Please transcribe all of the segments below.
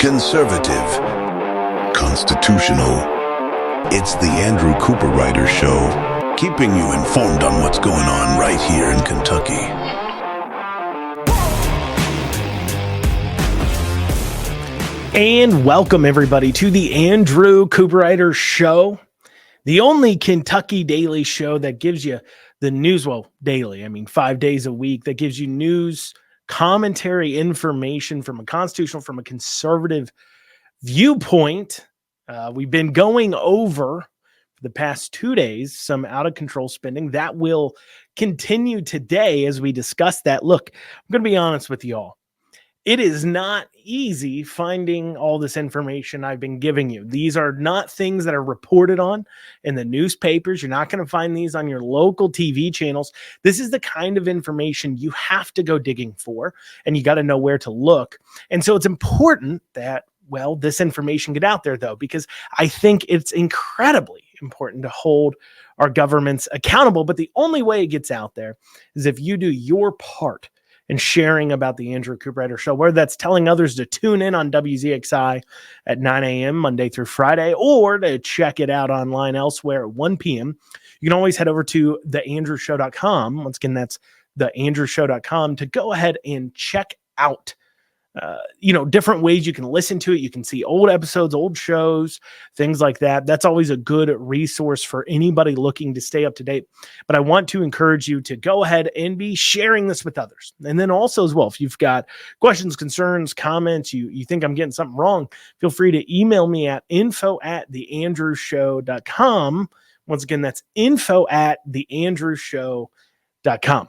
conservative, constitutional. It's the Andrew Cooperrider Show, keeping you informed on what's going on right here in Kentucky. And welcome, everybody, to the Andrew Cooperrider Show, the only Kentucky daily show that gives you the news, well, daily, 5 days a week, that gives you news, commentary, information from a constitutional, from a conservative viewpoint. We've been going over for the past 2 days some out-of-control spending. That will continue today as we discuss that. Look, I'm going to be honest with y'all. It is not easy finding all this information I've been giving you. These are not things that are reported on in the newspapers. You're not going to find these on your local TV channels. This is the kind of information you have to go digging for, and you got to know where to look. And so it's important that, well, this information get out there, though, because I think it's incredibly important to hold our governments accountable. But the only way it gets out there is if you do your part and sharing about the Andrew Cooperrider Show, whether that's telling others to tune in on WZXI at 9 a.m. Monday through Friday, or to check it out online elsewhere at 1 p.m. You can always head over to theandrewshow.com. Once again, that's theandrewshow.com to go ahead and check out different ways you can listen to it. You can see old episodes, old shows, things like that. That's always a good resource for anybody looking to stay up to date. But I want to encourage you to go ahead and be sharing this with others. And then also as well, if you've got questions, concerns, comments, you think I'm getting something wrong, feel free to email me at info@theandrewshow.com. Once again, that's info@theandrewshow.com.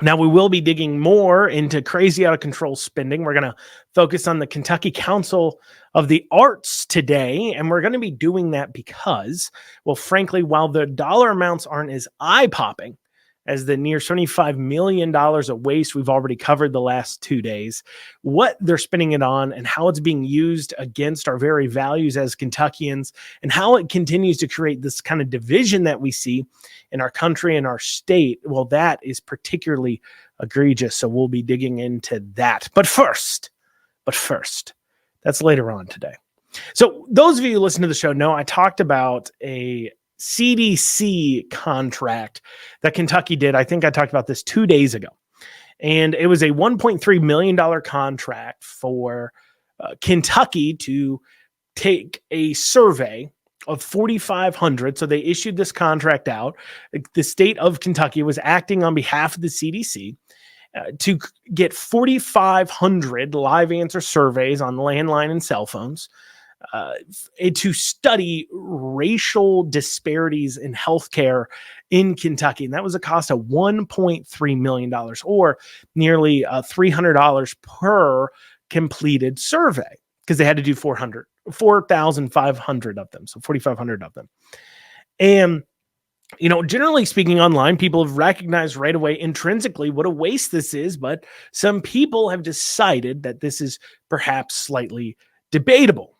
Now, we will be digging more into crazy out-of-control spending. We're going to focus on the Kentucky Council of the Arts today, and we're going to be doing that because, well, frankly, while the dollar amounts aren't as eye-popping as the near $75 million of waste we've already covered the last 2 days, what they're spending it on and how it's being used against our very values as Kentuckians, and how it continues to create this kind of division that we see in our country and our state, well, that is particularly egregious. So we'll be digging into that. But first, that's later on today. So those of you who listen to the show know I talked about a CDC contract that Kentucky did. I think I talked about this 2 days ago. And it was a $1.3 million contract for Kentucky to take a survey of 4,500. So they issued this contract out. The state of Kentucky was acting on behalf of the CDC to get 4,500 live answer surveys on landline and cell phones to study racial disparities in healthcare in Kentucky. And that was a cost of $1.3 million, or nearly $300 per completed survey, because they had to do 4,500 of them. So 4,500 of them. And, generally speaking online, people have recognized right away intrinsically what a waste this is, but some people have decided that this is perhaps slightly debatable,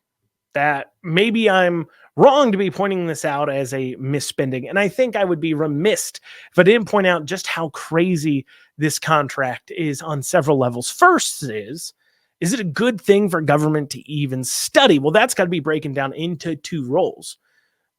that maybe I'm wrong to be pointing this out as a misspending. And I think I would be remiss if I didn't point out just how crazy this contract is on several levels. First is it a good thing for government to even study? Well, that's got to be broken down into two roles.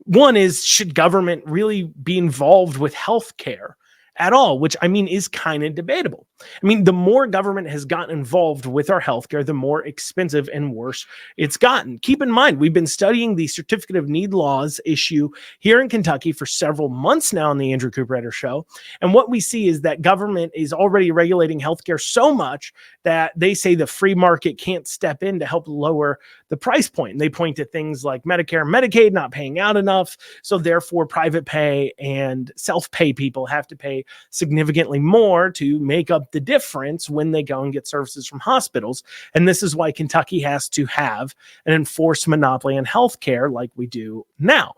One is, should government really be involved with healthcare at all, which is kind of debatable. The more government has gotten involved with our healthcare, the more expensive and worse it's gotten. Keep in mind, we've been studying the Certificate of Need laws issue here in Kentucky for several months now on the Andrew Cooperrider Show. And what we see is that government is already regulating healthcare so much that they say the free market can't step in to help lower the price point. And they point to things like Medicare and Medicaid not paying out enough. So therefore, private pay and self-pay people have to pay significantly more to make up the difference when they go and get services from hospitals. And this is why Kentucky has to have an enforced monopoly on healthcare like we do now.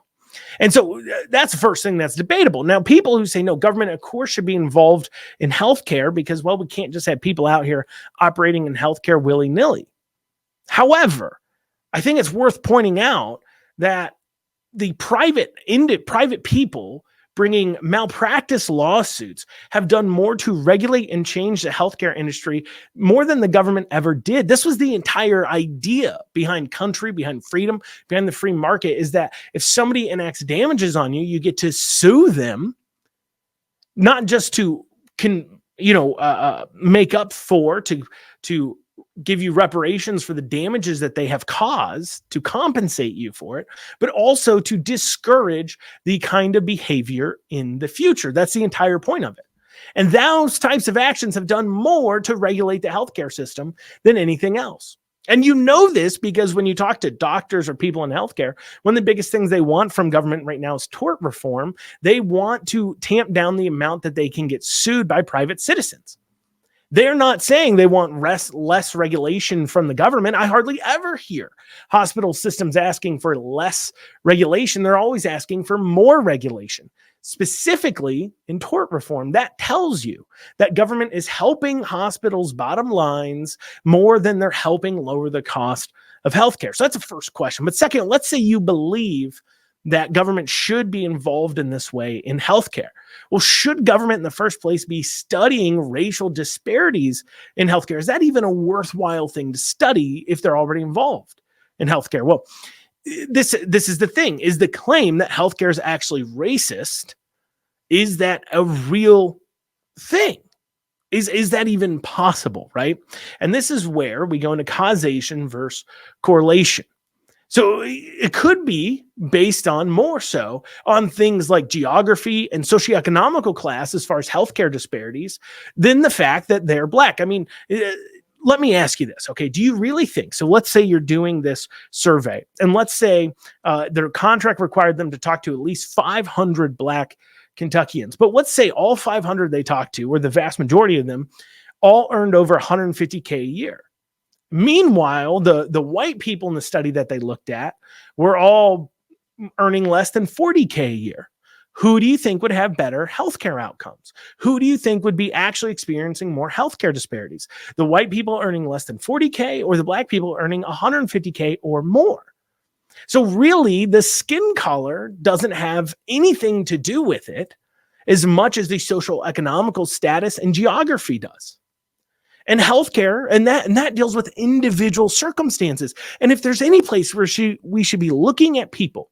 And so that's the first thing that's debatable. Now, people who say, no, government, of course, should be involved in healthcare because, well, we can't just have people out here operating in healthcare willy-nilly. However, I think it's worth pointing out that the private people bringing malpractice lawsuits, have done more to regulate and change the healthcare industry more than the government ever did. This was the entire idea behind country, behind freedom, behind the free market, is that if somebody enacts damages on you, you get to sue them, not just to make up for, to give you reparations for the damages that they have caused, to compensate you for it, but also to discourage the kind of behavior in the future. That's the entire point of it. And those types of actions have done more to regulate the healthcare system than anything else. And you know this because when you talk to doctors or people in healthcare, one of the biggest things they want from government right now is tort reform. They want to tamp down the amount that they can get sued by private citizens. They're not saying they want less regulation from the government. I hardly ever hear hospital systems asking for less regulation. They're always asking for more regulation, specifically in tort reform. That tells you that government is helping hospitals' bottom lines more than they're helping lower the cost of healthcare. So that's the first question. But second, let's say you believe that government should be involved in this way in healthcare. Well, should government in the first place be studying racial disparities in healthcare? Is that even a worthwhile thing to study if they're already involved in healthcare? Well, this is the thing, is the claim that healthcare is actually racist. Is that a real thing? Is that even possible, right? And this is where we go into causation versus correlation. So it could be based on more so on things like geography and socioeconomical class as far as healthcare disparities than the fact that they're Black. I mean, let me ask you this, okay? Do you really think, so let's say you're doing this survey and let's say their contract required them to talk to at least 500 Black Kentuckians, but let's say all 500 they talked to, or the vast majority of them, all earned over $150K a year. Meanwhile, the white people in the study that they looked at were all earning less than $40K a year. Who do you think would have better healthcare outcomes? Who do you think would be actually experiencing more healthcare disparities? The white people earning less than $40K or the Black people earning $150K or more? So really, the skin color doesn't have anything to do with it as much as the social economical status and geography does. And healthcare, and that deals with individual circumstances. And if there's any place where we should be looking at people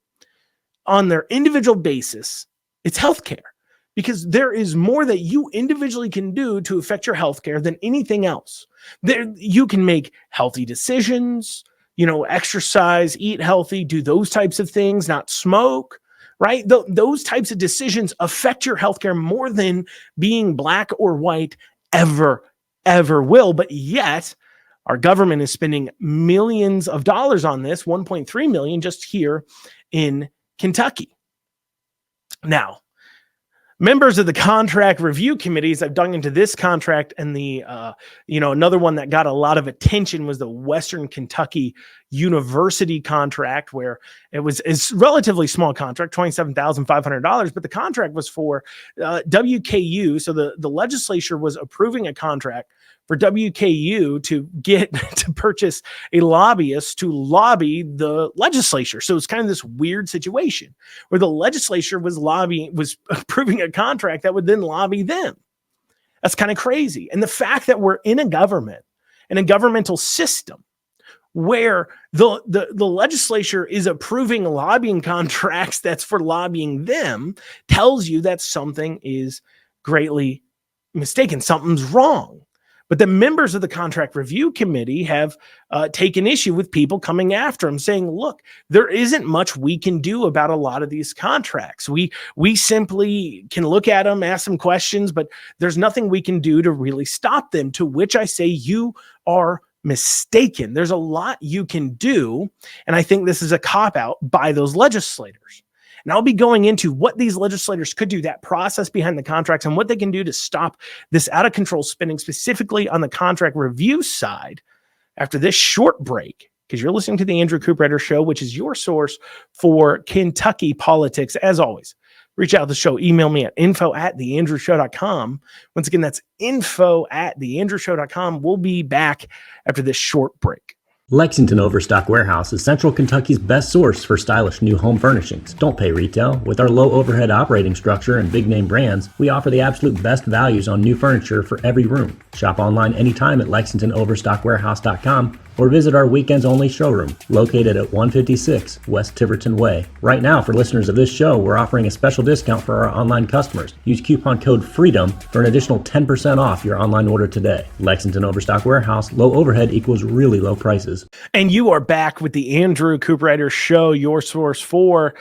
on their individual basis, it's healthcare, because there is more that you individually can do to affect your healthcare than anything else. There, you can make healthy decisions, exercise, eat healthy, do those types of things, not smoke, right? Those types of decisions affect your healthcare more than being Black or white ever will. But yet our government is spending millions of dollars on this, 1.3 million just here in Kentucky. Now, members of the contract review committees, I've dug into this contract, and the another one that got a lot of attention was the Western Kentucky University contract, where it's a relatively small contract, $27,500, but the contract was for WKU. So the legislature was approving a contract for WKU to get to purchase a lobbyist to lobby the legislature. So it's kind of this weird situation where the legislature was approving a contract that would then lobby them. That's kind of crazy. And the fact that we're in a government and a governmental system where the legislature is approving lobbying contracts that's for lobbying them tells you that something is greatly mistaken. Something's wrong. But the members of the contract review committee have taken issue with people coming after them, saying, look, there isn't much we can do about a lot of these contracts. We simply can look at them, ask some questions, but there's nothing we can do to really stop them, to which I say you are mistaken. There's a lot you can do, and I think this is a cop-out by those legislators. And I'll be going into what these legislators could do, that process behind the contracts, and what they can do to stop this out of control spending, specifically on the contract review side, after this short break, because you're listening to the Andrew Cooperrider Show, which is your source for Kentucky politics. As always, reach out to the show. Email me at info@theandrewshow.com. Once again, that's info@theandrewshow.com. We'll be back after this short break. Lexington Overstock Warehouse is Central Kentucky's best source for stylish new home furnishings. Don't pay retail. With our low overhead operating structure and big name brands, we offer the absolute best values on new furniture for every room. Shop online anytime at LexingtonOverstockWarehouse.com or visit our weekends only showroom located at 156 West Tiverton Way. Right now, for listeners of this show, we're offering a special discount for our online customers. Use coupon code FREEDOM for an additional 10% off your online order today. Lexington Overstock Warehouse, low overhead equals really low prices. And you are back with the Andrew Cooperrider Show, your source for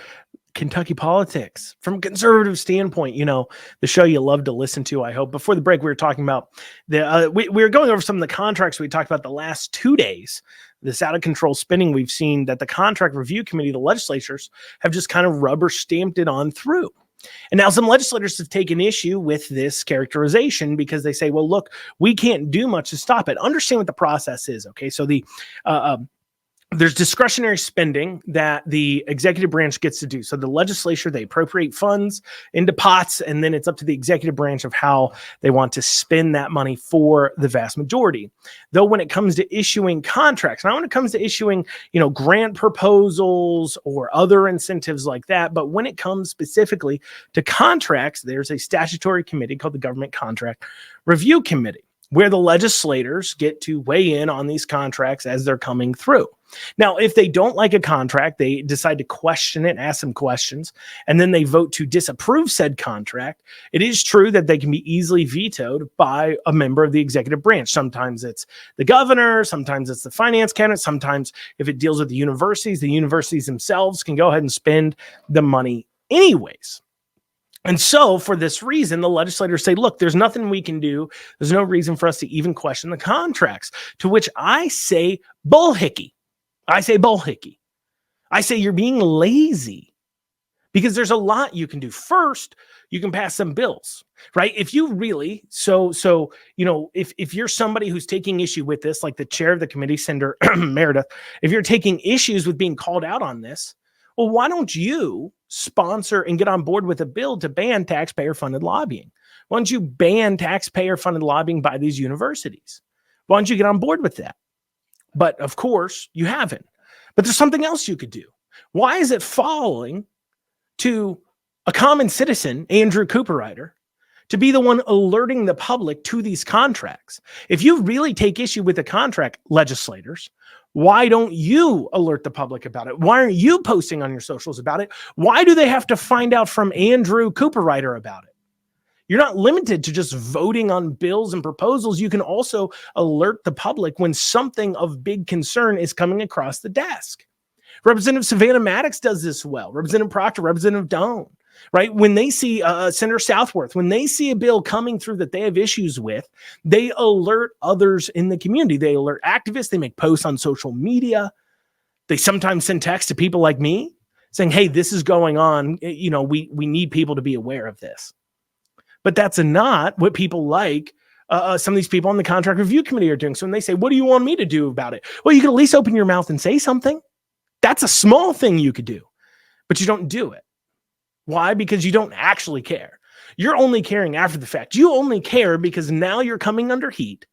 Kentucky politics from a conservative standpoint. You know, the show you love to listen to, I hope. Before the break, we were talking about we were going over some of the contracts we talked about the last 2 days. This out of control spending we've seen that the contract review committee, the legislatures, have just kind of rubber stamped it on through. And now some legislators have taken issue with this characterization because they say, well, look, we can't do much to stop it. Understand what the process is. Okay. So there's discretionary spending that the executive branch gets to do. So the legislature, they appropriate funds into pots, and then it's up to the executive branch of how they want to spend that money for the vast majority. Though when it comes to issuing contracts, not when it comes to issuing, grant proposals or other incentives like that, but when it comes specifically to contracts, there's a statutory committee called the Government Contract Review Committee, where the legislators get to weigh in on these contracts as they're coming through. Now, if they don't like a contract, they decide to question it, ask some questions, and then they vote to disapprove said contract. It is true that they can be easily vetoed by a member of the executive branch. Sometimes it's the governor, sometimes it's the finance cabinet, sometimes if it deals with the universities themselves can go ahead and spend the money anyways. And so for this reason, the legislators say, look, there's nothing we can do. There's no reason for us to even question the contracts, to which I say bullhickey. I say bullhickey. I say you're being lazy because there's a lot you can do. First, you can pass some bills, right? If you really, if you're somebody who's taking issue with this, like the chair of the committee, Senator Meredith, if you're taking issues with being called out on this, well, why don't you sponsor and get on board with a bill to ban taxpayer-funded lobbying? Why don't you ban taxpayer-funded lobbying by these universities? Why don't you get on board with that? But of course, you haven't. But there's something else you could do. Why is it falling to a common citizen, Andrew Cooperrider, to be the one alerting the public to these contracts? If you really take issue with the contract, legislators, why don't you alert the public about it? Why aren't you posting on your socials about it? Why do they have to find out from Andrew Cooperrider about it? You're not limited to just voting on bills and proposals. You can also alert the public when something of big concern is coming across the desk. Representative Savannah Maddox does this well. Representative Proctor, Representative Doan, right? When they see Senator Southworth, when they see a bill coming through that they have issues with, they alert others in the community. They alert activists. They make posts on social media. They sometimes send texts to people like me saying, hey, this is going on. We need people to be aware of this. But that's not what people like some of these people on the contract review committee are doing. So when they say, what do you want me to do about it? Well, you can at least open your mouth and say something. That's a small thing you could do, but you don't do it. Why? Because you don't actually care. You're only caring after the fact. You only care because now you're coming under heat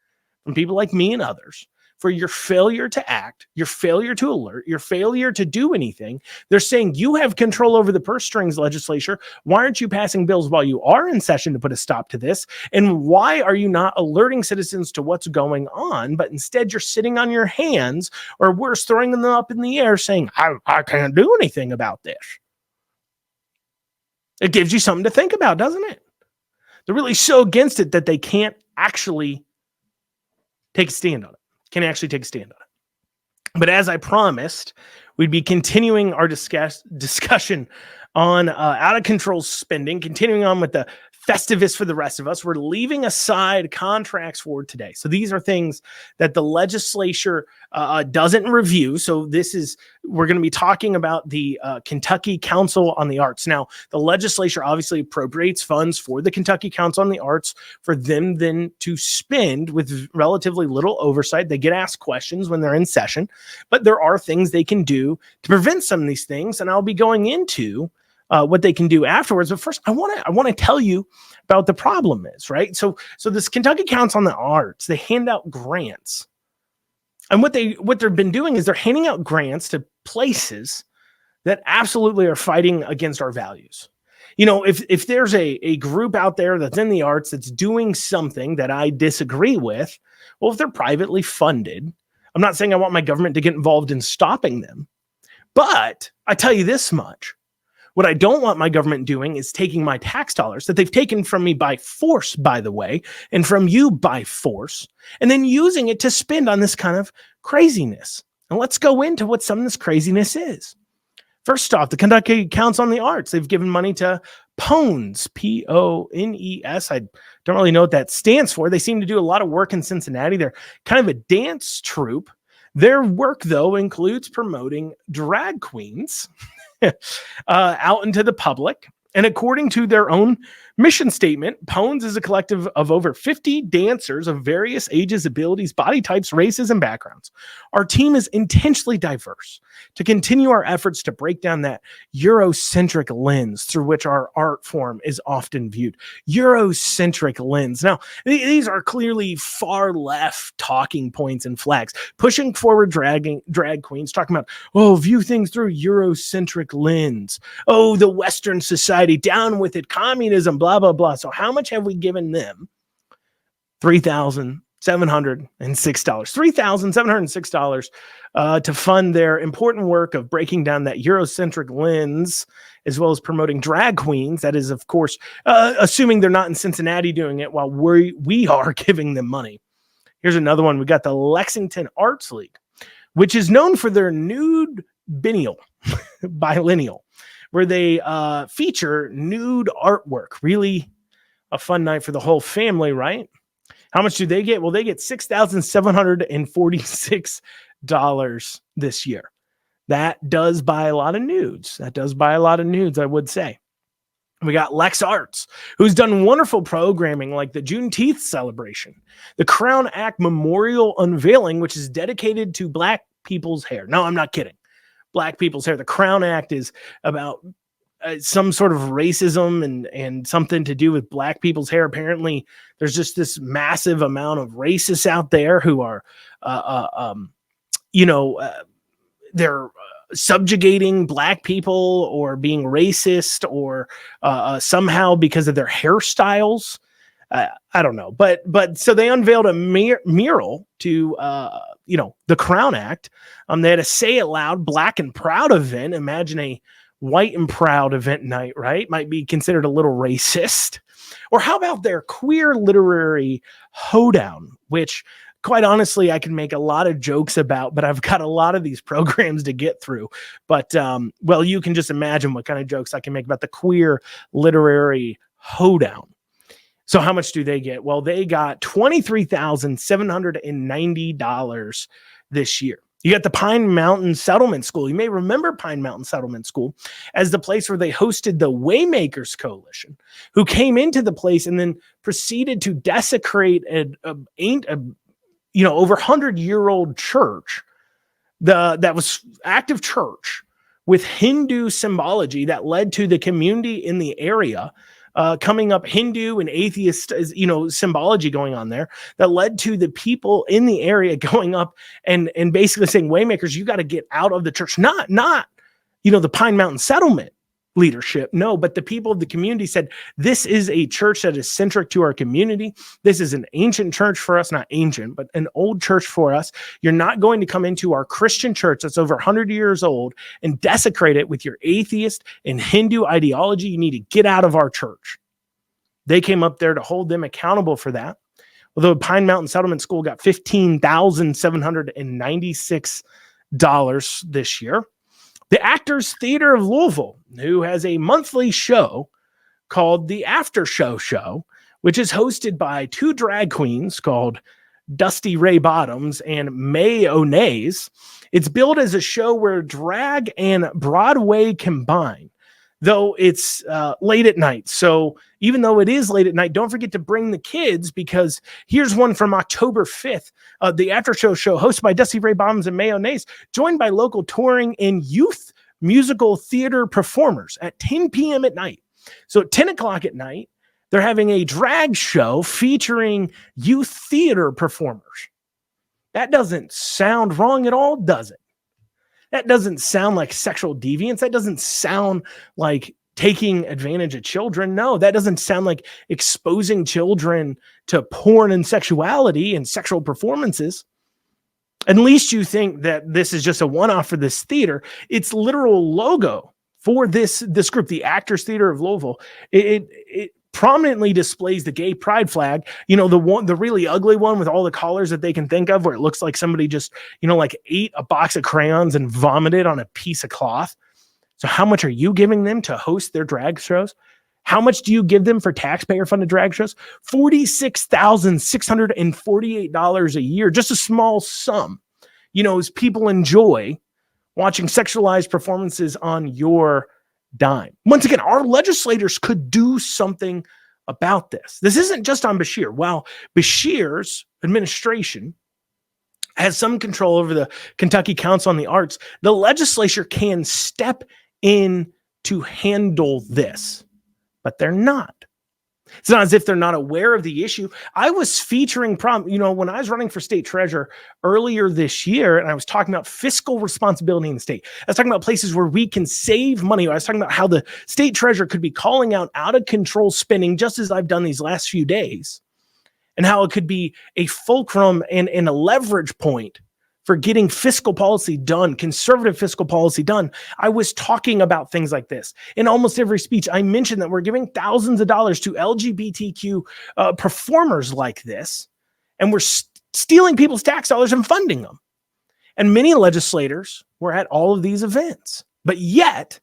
from people like me and others for your failure to act, your failure to alert, your failure to do anything. They're saying you have control over the purse strings, legislature. Why aren't you passing bills while you are in session to put a stop to this? And why are you not alerting citizens to what's going on, but instead you're sitting on your hands, or worse, throwing them up in the air saying, I can't do anything about this? It gives you something to think about, doesn't it? They're really so against it that they can't actually take a stand on it. But as I promised, we'd be continuing our discussion on out of control spending, continuing on with the Festivus for the rest of us. We're leaving aside contracts for today. So these are things that the legislature doesn't review. So we're going to be talking about the Kentucky Council on the Arts. Now, the legislature obviously appropriates funds for the Kentucky Council on the Arts for them then to spend with relatively little oversight. They get asked questions when they're in session, but there are things they can do to prevent some of these things. And I'll be going into what they can do afterwards. But first, I want to tell you about the problem is, right? So this Kentucky Council on the Arts, they hand out grants. And what they've been doing is they're handing out grants to places that absolutely are fighting against our values. If there's a group out there that's in the arts that's doing something that I disagree with, well, if they're privately funded, I'm not saying I want my government to get involved in stopping them, but I tell you this much. What I don't want my government doing is taking my tax dollars that they've taken from me by force, by the way, and from you by force, and then using it to spend on this kind of craziness. And let's go into what some of this craziness is. First off, the Kentucky Council on the Arts. They've given money to PONES, P-O-N-E-S. I don't really know what that stands for. They seem to do a lot of work in Cincinnati. They're kind of a dance troupe. Their work, though, includes promoting drag queens out into the public. And according to their own mission statement, PONES is a collective of over 50 dancers of various ages, abilities, body types, races, and backgrounds. Our team is intentionally diverse to continue our efforts to break down that Eurocentric lens through which our art form is often viewed. Eurocentric lens. Now, these are clearly far left talking points and flags, pushing forward drag queens, talking about, view things through Eurocentric lens. Oh, the Western society, down with it, communism, blah, blah, blah. So how much have we given them? $3,706. $3,706 to fund their important work of breaking down that Eurocentric lens, as well as promoting drag queens. That is, of course, assuming they're not in Cincinnati doing it while we are giving them money. Here's another one. We got the Lexington Arts League, which is known for their nude biennial, where they feature nude artwork. Really a fun night for the whole family, right? How much do they get? Well, they get $6,746 this year. That does buy a lot of nudes. I would say. We got Lex Arts, who's done wonderful programming like the Juneteenth celebration, the Crown Act Memorial Unveiling, which is dedicated to Black people's hair. No, I'm not kidding. Black people's hair. The Crown Act is about some sort of racism and something to do with Black people's hair. Apparently, there's just this massive amount of racists out there who are, they're subjugating Black people or being racist or somehow because of their hairstyles. I don't know, but so they unveiled a mural to the Crown Act. They had a Say It Loud Black and Proud event. Imagine a White and Proud event night, right? Might be considered a little racist. Or how about their queer literary hoedown, which quite honestly I can make a lot of jokes about, but I've got a lot of these programs to get through. But you can just imagine what kind of jokes I can make about the queer literary hoedown. So how much do they get? Well, they got $23,790 this year. You got the Pine Mountain Settlement School. You may remember Pine Mountain Settlement School as the place where they hosted the Waymakers Coalition, who came into the place and then proceeded to desecrate over 100-year-old church, that was active church with Hindu symbology that led to the community in the area coming up, Hindu and atheist, symbology going on there that led to the people in the area going up and basically saying, Waymakers, you got to get out of the church. Not the Pine Mountain Settlement leadership. No, but the people of the community said, this is a church that is centric to our community. This is an ancient church for us, not ancient, but an old church for us. You're not going to come into our Christian church that's over 100 years old and desecrate it with your atheist and Hindu ideology. You need to get out of our church. They came up there to hold them accountable for that. Although Pine Mountain Settlement School got $15,796 this year. The Actors Theater of Louisville, who has a monthly show called the After Show, which is hosted by two drag queens called Dusty Ray Bottoms and May O'Nays. It's billed as a show where drag and Broadway combine, though it's late at night. So even though it is late at night, don't forget to bring the kids, because here's one from October 5th. The After Show hosted by Dusty Ray Bottoms and May O'Nays, joined by local touring and youth musical theater performers at 10 p.m. at night. So at 10 o'clock at night, they're having a drag show featuring youth theater performers. That doesn't sound wrong at all, does it? That doesn't sound like sexual deviance. That doesn't sound like taking advantage of children. No, that doesn't sound like exposing children to porn and sexuality and sexual performances. At least you think that this is just a one-off for this theater. Its literal logo for this group, the Actors Theater of Louisville, it prominently displays the gay pride flag. The really ugly one with all the colors that they can think of, where it looks like somebody just, like ate a box of crayons and vomited on a piece of cloth. So how much are you giving them to host their drag shows? How much do you give them for taxpayer-funded drag shows? $46,648 a year, just a small sum. As people enjoy watching sexualized performances on your dime. Once again, our legislators could do something about this. This isn't just on Beshear. While Beshear's administration has some control over the Kentucky Council on the Arts, the legislature can step in to handle this, but they're not. It's not as if they're not aware of the issue. I was featuring when I was running for state treasurer earlier this year, and I was talking about fiscal responsibility in the state. I was talking about places where we can save money. I was talking about how the state treasurer could be calling out of control spending, just as I've done these last few days, and how it could be a fulcrum and a leverage point for getting fiscal policy done, conservative fiscal policy done. I was talking about things like this. In almost every speech, I mentioned that we're giving thousands of dollars to LGBTQ performers like this, and we're stealing people's tax dollars and funding them. And many legislators were at all of these events, but yet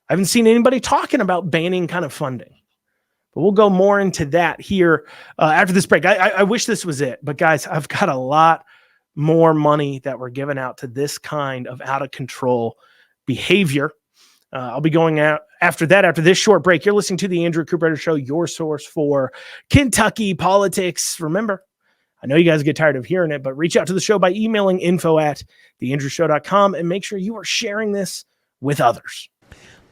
I haven't seen anybody talking about banning kind of funding. But we'll go more into that here after this break. I wish this was it, but guys, I've got a lot more money that we're giving out to this kind of out of control behavior. I'll be going out after this short break. You're listening to the Andrew Cooperrider Show, your source for Kentucky politics. Remember, I know you guys get tired of hearing it, but reach out to the show by emailing info@theandrewshow.com and make sure you are sharing this with others.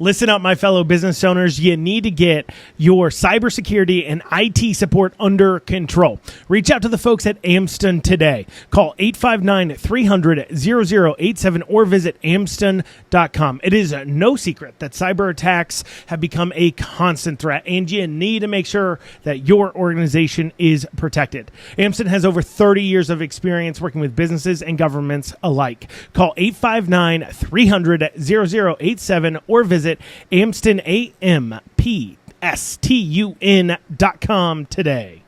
Listen up, my fellow business owners. You need to get your cybersecurity and IT support under control. Reach out to the folks at Amston today. Call 859-300-0087 or visit amston.com. It is no secret that cyber attacks have become a constant threat, and you need to make sure that your organization is protected. Amston has over 30 years of experience working with businesses and governments alike. Call 859-300-0087 or visit AmstonAMPSTUN.com today.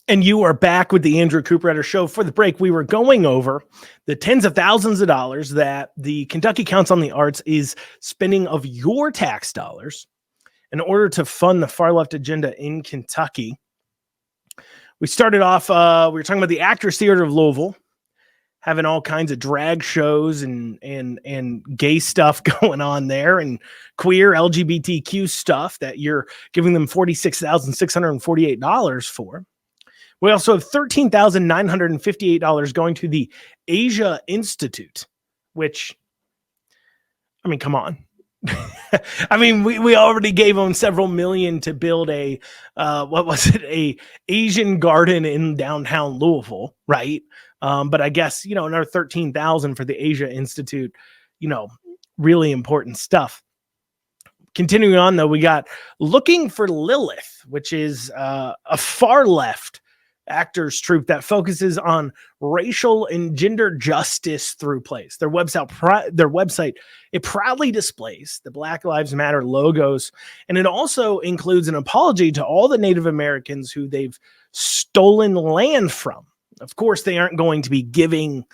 And you are back with the Andrew Cooperrider Show. For the break, we were going over the tens of thousands of dollars that the Kentucky Council on the Arts is spending of your tax dollars in order to fund the far left agenda in Kentucky. We started off, we were talking about the Actors Theater of Louisville, having all kinds of drag shows and gay stuff going on there, and queer LGBTQ stuff that you're giving them $46,648 for. We also have $13,958 going to the Asia Institute, which, I mean, come on. I mean, we already gave them several million to build a Asian garden in downtown Louisville, right? But I guess, another 13,000 for the Asia Institute, really important stuff. Continuing on, though, we got Looking for Lilith, which is a far left actors troupe that focuses on racial and gender justice through plays. Their website, it proudly displays the Black Lives Matter logos, and it also includes an apology to all the Native Americans who they've stolen land from. Of course, they aren't going to be giving,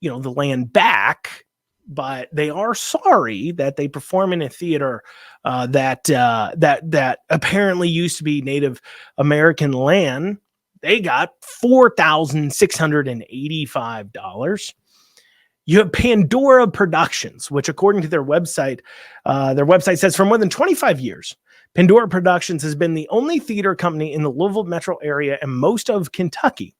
the land back, but they are sorry that they perform in a theater that apparently used to be Native American land. They got $4,685. You have Pandora Productions, which, according to their website says for more than 25 years, Pandora Productions has been the only theater company in the Louisville metro area and most of Kentucky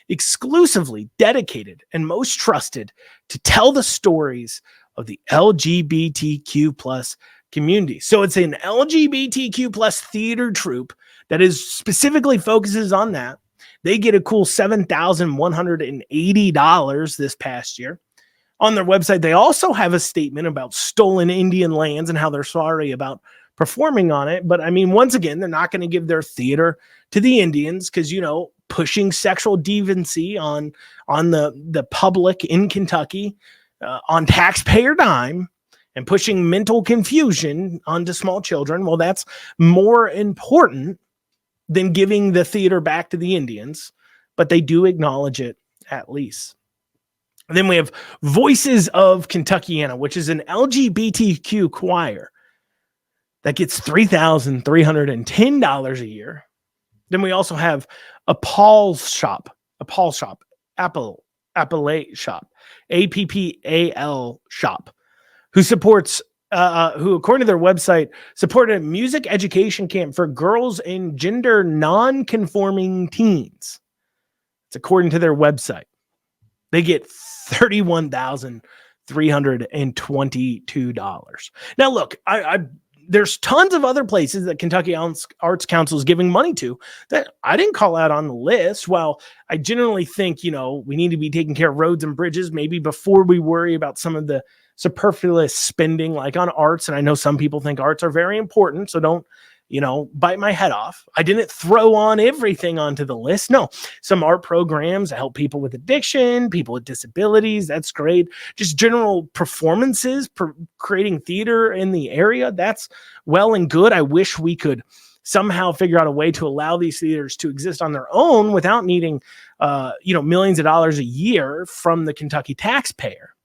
exclusively dedicated and most trusted to tell the stories of the LGBTQ plus community. So it's an LGBTQ plus theater troupe that is specifically focuses on that. They get a cool $7,180 this past year. On their website, they also have a statement about stolen Indian lands and how they're sorry about performing on it. But I mean, once again, they're not going to give their theater to the Indians because, pushing sexual deviancy on the public in Kentucky on taxpayer dime and pushing mental confusion onto small children. Well, that's more important than giving the theater back to the Indians, but they do acknowledge it at least. And then we have Voices of Kentuckiana, which is an LGBTQ choir that gets $3,310 a year. Then we also have Apple Shop, Appal Shop, who supports, who according to their website, supported a music education camp for girls and gender non-conforming teens. It's according to their website. They get $31,322. Now, look, there's tons of other places that Kentucky Arts Council is giving money to that I didn't call out on the list. Well, I generally think, we need to be taking care of roads and bridges maybe before we worry about some of the superfluous spending like on arts. And I know some people think arts are very important, so don't, bite my head off. I didn't throw on everything onto the list. No, some art programs that help people with addiction, people with disabilities. That's great. Just general performances, creating theater in the area. That's well and good. I wish we could somehow figure out a way to allow these theaters to exist on their own without needing, millions of dollars a year from the Kentucky taxpayer.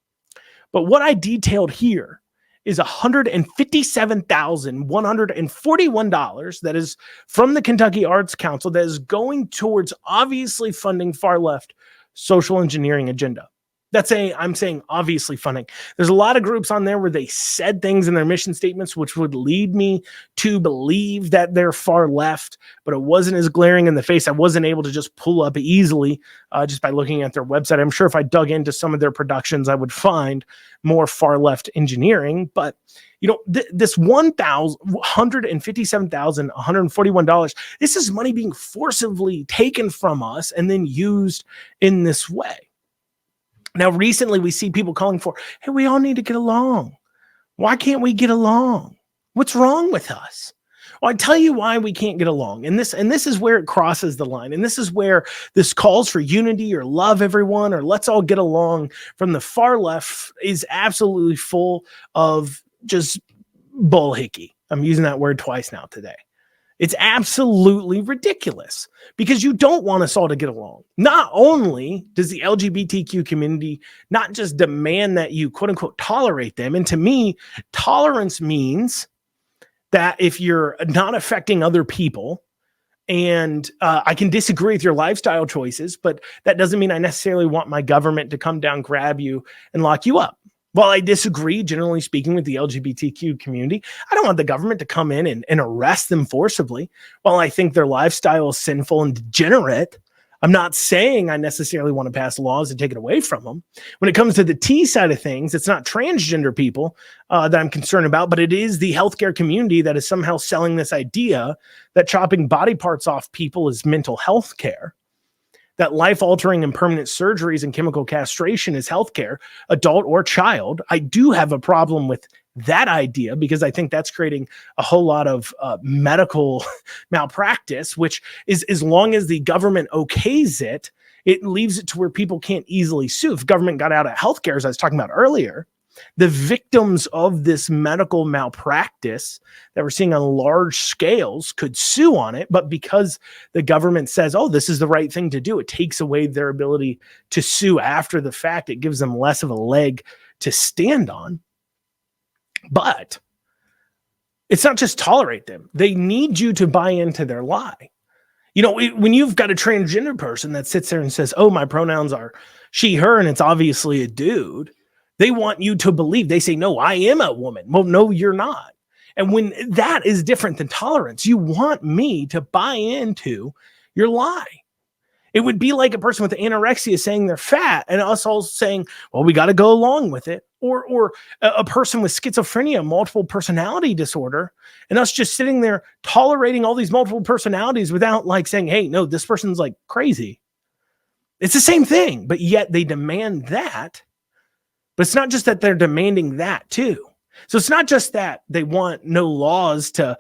But what I detailed here is $157,141 that is from the Kentucky Arts Council that is going towards obviously funding far left social engineering agenda. I'm saying obviously funding. There's a lot of groups on there where they said things in their mission statements which would lead me to believe that they're far left, but it wasn't as glaring in the face. I wasn't able to just pull up easily just by looking at their website. I'm sure if I dug into some of their productions, I would find more far left engineering. But this $157,141, this is money being forcibly taken from us and then used in this way. Now, recently we see people calling for, hey, we all need to get along. Why can't we get along? What's wrong with us? Well, I tell you why we can't get along. And this is where it crosses the line. And this is where this calls for unity or love everyone or let's all get along from the far left is absolutely full of just bullhickey. I'm using that word twice now today. It's absolutely ridiculous because you don't want us all to get along. Not only does the LGBTQ community not just demand that you quote unquote tolerate them. And to me, tolerance means that if you're not affecting other people and I can disagree with your lifestyle choices, but that doesn't mean I necessarily want my government to come down, grab you and lock you up. While I disagree, generally speaking, with the LGBTQ community, I don't want the government to come in and arrest them forcibly. While I think their lifestyle is sinful and degenerate, I'm not saying I necessarily want to pass laws and take it away from them. When it comes to the T side of things, it's not transgender people that I'm concerned about, but it is the healthcare community that is somehow selling this idea that chopping body parts off people is mental health care. That life-altering and permanent surgeries and chemical castration is healthcare, adult or child. I do have a problem with that idea because I think that's creating a whole lot of medical malpractice, which is as long as the government okays it, it leaves it to where people can't easily sue. If government got out of healthcare, as I was talking about earlier, the victims of this medical malpractice that we're seeing on large scales could sue on it. But because the government says, oh, this is the right thing to do, it takes away their ability to sue after the fact. It gives them less of a leg to stand on. But it's not just tolerate them. They need you to buy into their lie. When you've got a transgender person that sits there and says, oh, my pronouns are she, her, and it's obviously a dude, they want you to believe. They say, no, I am a woman. Well, no, you're not. And when that is different than tolerance, you want me to buy into your lie. It would be like a person with anorexia saying they're fat and us all saying, well, we got to go along with it. or a person with schizophrenia, multiple personality disorder, and us just sitting there tolerating all these multiple personalities without like saying, hey, no, this person's like crazy. It's the same thing, but yet they demand that. But it's not just that they're demanding that too. So it's not just that they want no laws to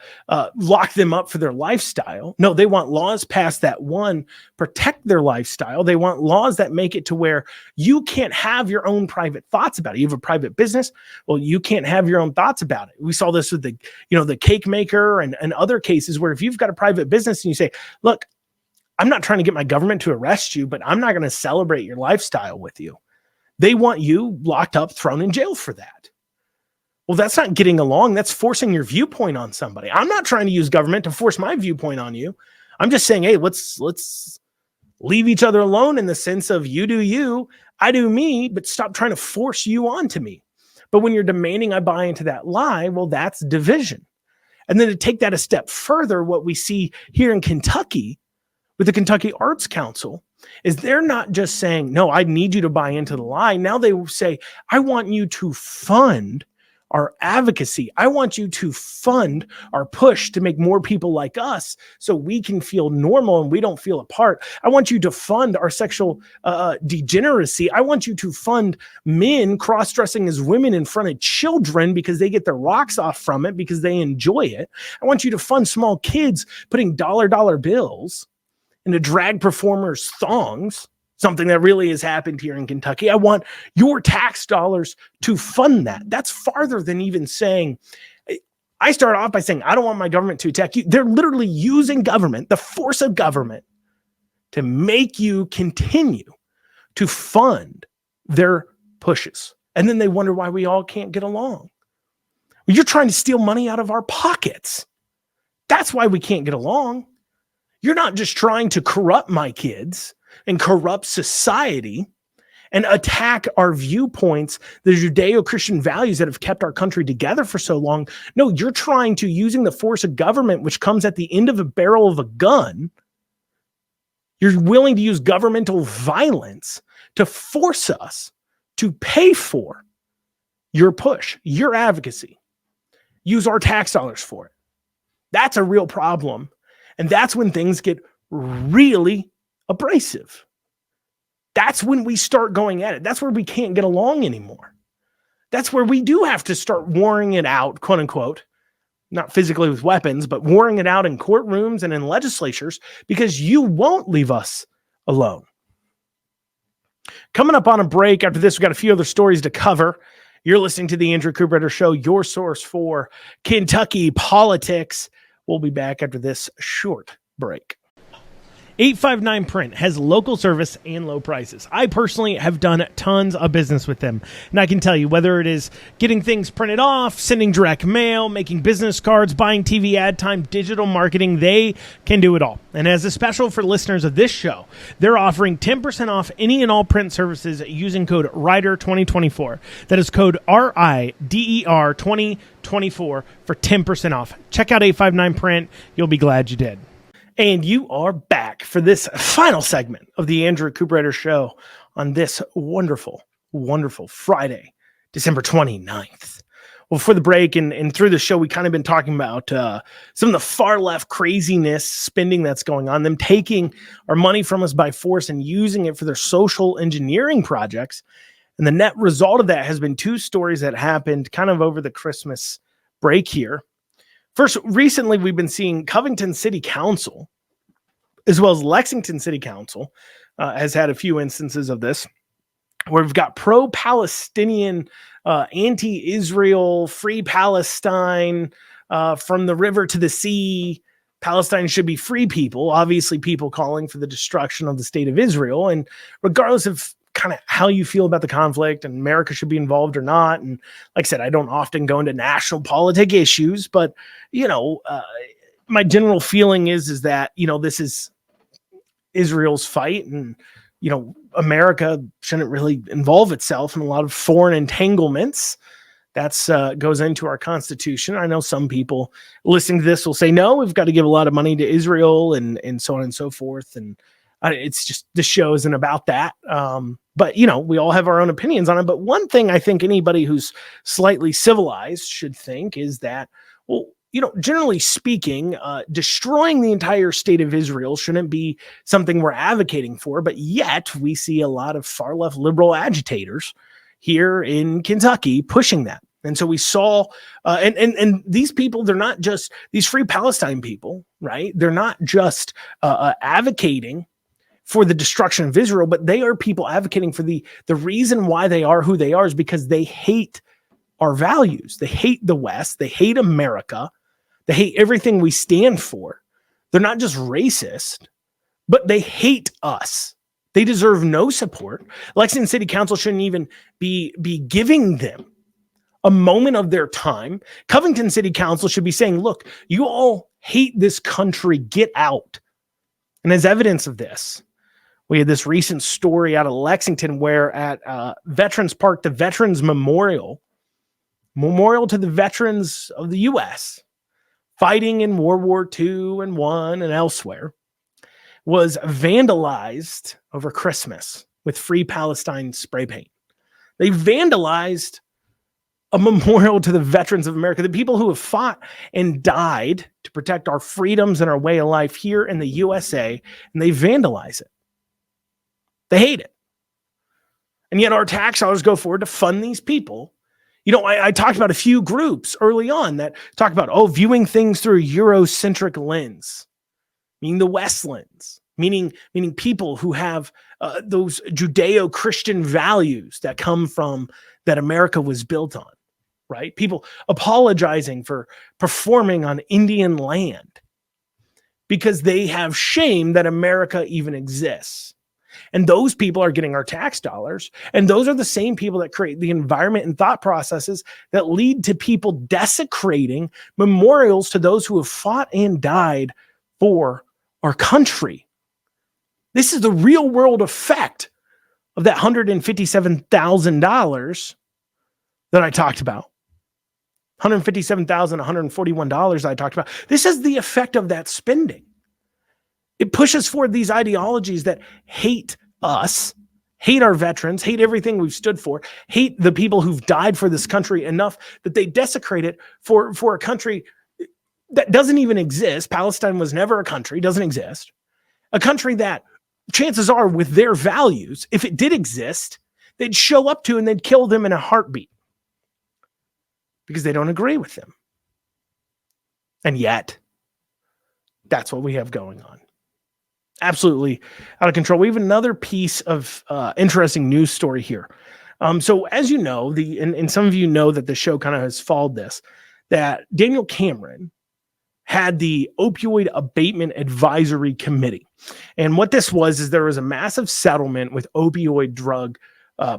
lock them up for their lifestyle. No, they want laws passed that, one, protect their lifestyle. They want laws that make it to where you can't have your own private thoughts about it. You have a private business. Well, you can't have your own thoughts about it. We saw this with the cake maker and other cases where if you've got a private business and you say, look, I'm not trying to get my government to arrest you, but I'm not going to celebrate your lifestyle with you. They want you locked up, thrown in jail for that. Well, that's not getting along. That's forcing your viewpoint on somebody. I'm not trying to use government to force my viewpoint on you. I'm just saying, hey, let's leave each other alone in the sense of you do you, I do me, but stop trying to force you onto me. But when you're demanding I buy into that lie, well, that's division. And then to take that a step further, what we see here in Kentucky with the Kentucky Arts Council is they're not just saying, no, I need you to buy into the lie. Now they say, I want you to fund our advocacy. I want you to fund our push to make more people like us so we can feel normal and we don't feel apart. I want you to fund our sexual degeneracy. I want you to fund men cross-dressing as women in front of children because they get their rocks off from it because they enjoy it. I want you to fund small kids putting dollar bills into drag performers' thongs, something that really has happened here in Kentucky. I want your tax dollars to fund that. That's farther than even saying, I start off by saying, I don't want my government to attack you. They're literally using government, the force of government, to make you continue to fund their pushes. And then they wonder why we all can't get along. Well, you're trying to steal money out of our pockets. That's why we can't get along. You're not just trying to corrupt my kids and corrupt society and attack our viewpoints, the Judeo-Christian values that have kept our country together for so long. No, you're trying to, using the force of government, which comes at the end of a barrel of a gun, you're willing to use governmental violence to force us to pay for your push, your advocacy, use our tax dollars for it. That's a real problem. And that's when things get really abrasive. That's when we start going at it. That's where we can't get along anymore. That's where we do have to start warring it out, quote unquote, not physically with weapons, but warring it out in courtrooms and in legislatures because you won't leave us alone. Coming up on a break after this, we've got a few other stories to cover. You're listening to the Andrew Cooperrider Show, your source for Kentucky politics. We'll be back after this short break. 859 Print has local service and low prices. I personally have done tons of business with them. And I can tell you, whether it is getting things printed off, sending direct mail, making business cards, buying TV ad time, digital marketing, they can do it all. And as a special for listeners of this show, they're offering 10% off any and all print services using code RIDER2024. That is code RIDER 2024 for 10% off. Check out 859 Print. You'll be glad you did. And you are back for this final segment of the Andrew Cooperrider Show on this wonderful, wonderful Friday, December 29th. Well, for the break and through the show, we kind of been talking about some of the far left craziness spending that's going on, them taking our money from us by force and using it for their social engineering projects. And the net result of that has been two stories that happened kind of over the Christmas break here. First, recently, we've been seeing Covington City Council, as well as Lexington City Council, has had a few instances of this, where we've got pro-Palestinian, anti-Israel, free Palestine, from the river to the sea. Palestine should be free people, obviously people calling for the destruction of the state of Israel. And regardless of kind of how you feel about the conflict and America should be involved or not. And like I said, I don't often go into national politic issues, but my general feeling is that, this is Israel's fight and, America shouldn't really involve itself in a lot of foreign entanglements. That's goes into our Constitution. I know some people listening to this will say, no, we've got to give a lot of money to Israel and so on and so forth. And It's just, the show isn't about that. But, we all have our own opinions on it. But one thing I think anybody who's slightly civilized should think is that, well, generally speaking, destroying the entire state of Israel shouldn't be something we're advocating for. But yet we see a lot of far left liberal agitators here in Kentucky pushing that. And so we saw, and these people, they're not just these Free Palestine people, right? They're not just advocating for the destruction of Israel, but they are people advocating for the reason why they are who they are is because they hate our values. They hate the West. They hate America. They hate everything we stand for. They're not just racist, but they hate us. They deserve no support. Lexington City Council shouldn't even be giving them a moment of their time. Covington City Council should be saying, look, you all hate this country. Get out. And as evidence of this, we had this recent story out of Lexington where at Veterans Park, the Veterans Memorial to the veterans of the U.S. fighting in World War II and I and elsewhere, was vandalized over Christmas with Free Palestine spray paint. They vandalized a memorial to the veterans of America, the people who have fought and died to protect our freedoms and our way of life here in the USA, and they vandalize it. They hate it. And yet our tax dollars go forward to fund these people. I talked about a few groups early on that talk about, viewing things through a Eurocentric lens, meaning the West lens, meaning people who have those Judeo-Christian values that come from that America was built on, right? People apologizing for performing on Indian land because they have shame that America even exists. And those people are getting our tax dollars. And those are the same people that create the environment and thought processes that lead to people desecrating memorials to those who have fought and died for our country. This is the real world effect of that $157,000 that I talked about. $157,141 I talked about. This is the effect of that spending. It pushes forward these ideologies that hate us, hate our veterans, hate everything we've stood for, hate the people who've died for this country enough that they desecrate it for a country that doesn't even exist. Palestine was never a country, doesn't exist. A country that chances are with their values, if it did exist, they'd show up to and they'd kill them in a heartbeat because they don't agree with them. And yet, that's what we have going on. Absolutely out of control. We have another piece of interesting news story here. So as you know, and some of you know that the show kind of has followed this, that Daniel Cameron had the Opioid Abatement Advisory Committee. And what this was is there was a massive settlement with opioid drug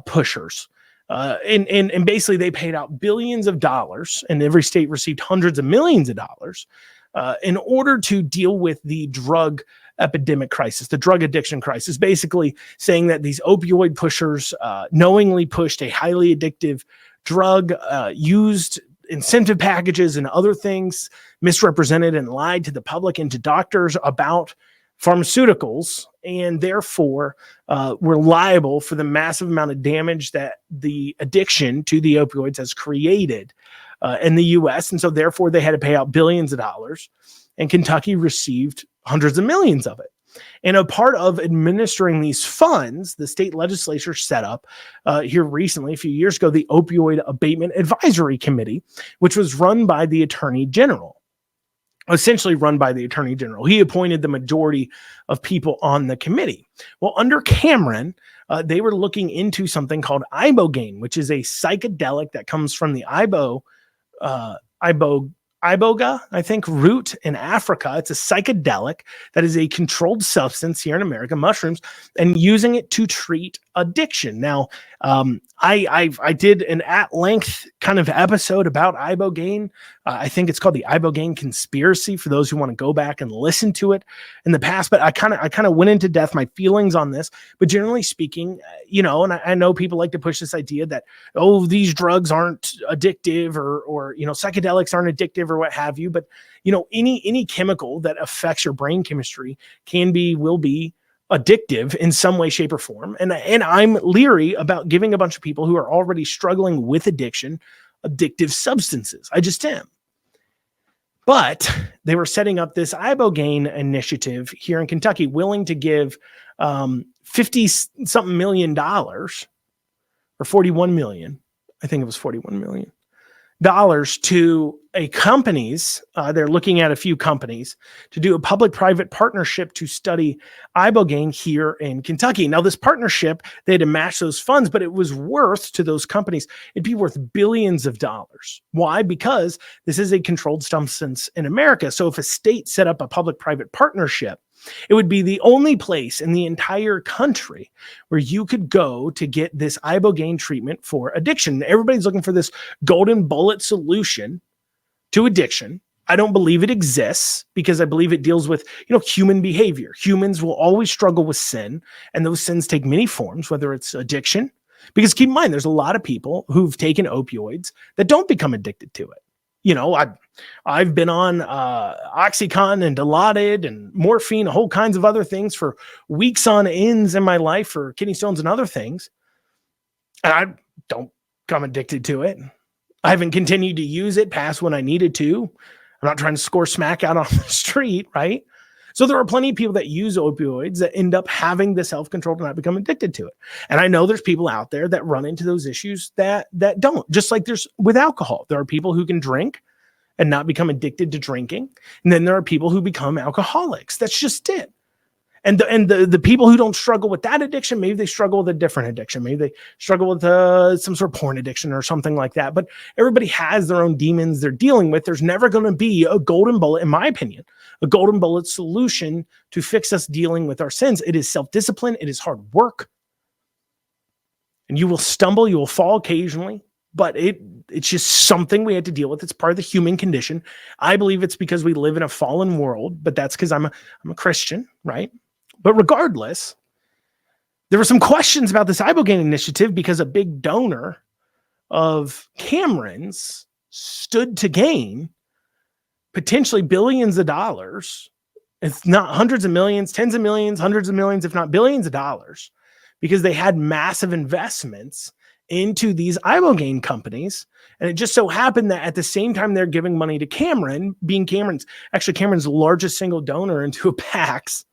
pushers. And basically they paid out billions of dollars, and every state received hundreds of millions of dollars in order to deal with the drug epidemic crisis, the drug addiction crisis, basically saying that these opioid pushers knowingly pushed a highly addictive drug, used incentive packages and other things, misrepresented and lied to the public and to doctors about pharmaceuticals, and therefore were liable for the massive amount of damage that the addiction to the opioids has created in the U.S. And so therefore they had to pay out billions of dollars, and Kentucky received hundreds of millions of it. And a part of administering these funds, the state legislature set up here recently, a few years ago, the Opioid Abatement Advisory Committee, which was run by the Attorney General. Essentially run by the Attorney General. He appointed the majority of people on the committee. Well, under Cameron, they were looking into something called ibogaine, which is a psychedelic that comes from the iboga, I think, root in Africa. It's a psychedelic that is a controlled substance here in America, mushrooms, and using it to treat addiction. Now, I did an at-length kind of episode about ibogaine. I think it's called the Ibogaine Conspiracy for those who want to go back and listen to it in the past. But I kind of went into depth my feelings on this. But generally speaking, and I know people like to push this idea that these drugs aren't addictive or psychedelics aren't addictive or what have you. But any chemical that affects your brain chemistry will be addictive in some way, shape, or form. And I'm leery about giving a bunch of people who are already struggling with addiction addictive substances. I just am. But they were setting up this ibogaine initiative here in Kentucky, willing to give 50 something million dollars, or 41 million. I think it was 41 million dollars to a companies. They're looking at a few companies to do a public-private partnership to study ibogaine here in Kentucky. Now, this partnership, they had to match those funds, but it was worth to those companies, it'd be worth billions of dollars. Why? Because this is a controlled substance in America. So if a state set up a public-private partnership, it would be the only place in the entire country where you could go to get this ibogaine treatment for addiction. Everybody's looking for this golden bullet solution to addiction. I don't believe it exists, because I believe it deals with, human behavior. Humans will always struggle with sin, and those sins take many forms, whether it's addiction, because keep in mind, there's a lot of people who've taken opioids that don't become addicted to it. I've been on Oxycontin and Dilaudid and morphine, whole kinds of other things for weeks on ends in my life for kidney stones and other things. And I don't become addicted to it. I haven't continued to use it past when I needed to. I'm not trying to score smack out on the street, right? So there are plenty of people that use opioids that end up having the self-control to not become addicted to it. And I know there's people out there that run into those issues that don't, just like there's with alcohol. There are people who can drink and not become addicted to drinking. And then there are people who become alcoholics. That's just it. And the people who don't struggle with that addiction, maybe they struggle with a different addiction. Maybe they struggle with some sort of porn addiction or something like that. But everybody has their own demons they're dealing with. There's never going to be a golden bullet, in my opinion, a golden bullet solution to fix us dealing with our sins. It is self-discipline. It is hard work. And you will stumble, you will fall occasionally, but it's just something we had to deal with. It's part of the human condition. I believe it's because we live in a fallen world, but that's because I'm a Christian, right? But regardless, there were some questions about this ibogaine initiative because a big donor of Cameron's stood to gain potentially billions of dollars, if not hundreds of millions, tens of millions, hundreds of millions, if not billions of dollars, because they had massive investments into these ibogaine companies. And it just so happened that at the same time they're giving money to Cameron, being Cameron's largest single donor into a PAX,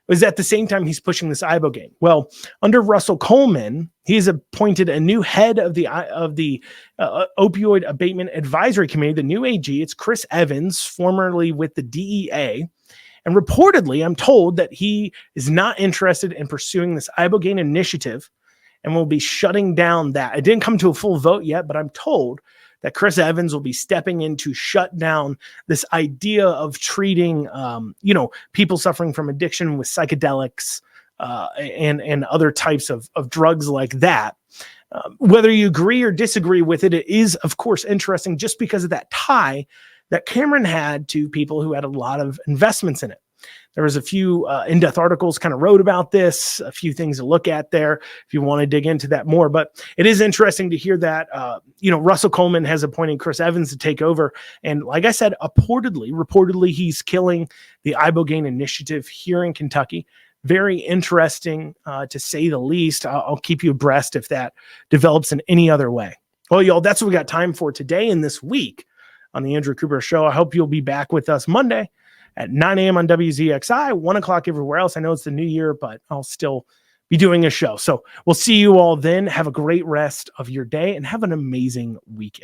was at the same time he's pushing this ibogaine. Well, under Russell Coleman, he's appointed a new head of the Opioid Abatement Advisory Committee, the new AG. It's Chris Evans, formerly with the DEA. And reportedly, I'm told that he is not interested in pursuing this ibogaine initiative and will be shutting down that. It didn't come to a full vote yet, but I'm told that Chris Evans will be stepping in to shut down this idea of treating, people suffering from addiction with psychedelics and other types of drugs like that. Whether you agree or disagree with it, it is, of course, interesting just because of that tie that Cameron had to people who had a lot of investments in it. There was a few in-depth articles kind of wrote about this, a few things to look at there if you want to dig into that more. But it is interesting to hear that, Russell Coleman has appointed Chris Evans to take over. And like I said, reportedly, he's killing the ibogaine initiative here in Kentucky. Very interesting, to say the least. I'll keep you abreast if that develops in any other way. Well, y'all, that's what we got time for today and this week on the Andrew Cooper Show. I hope you'll be back with us Monday at 9 a.m. on WZXI, 1 o'clock everywhere else. I know it's the new year, but I'll still be doing a show. So we'll see you all then. Have a great rest of your day and have an amazing weekend.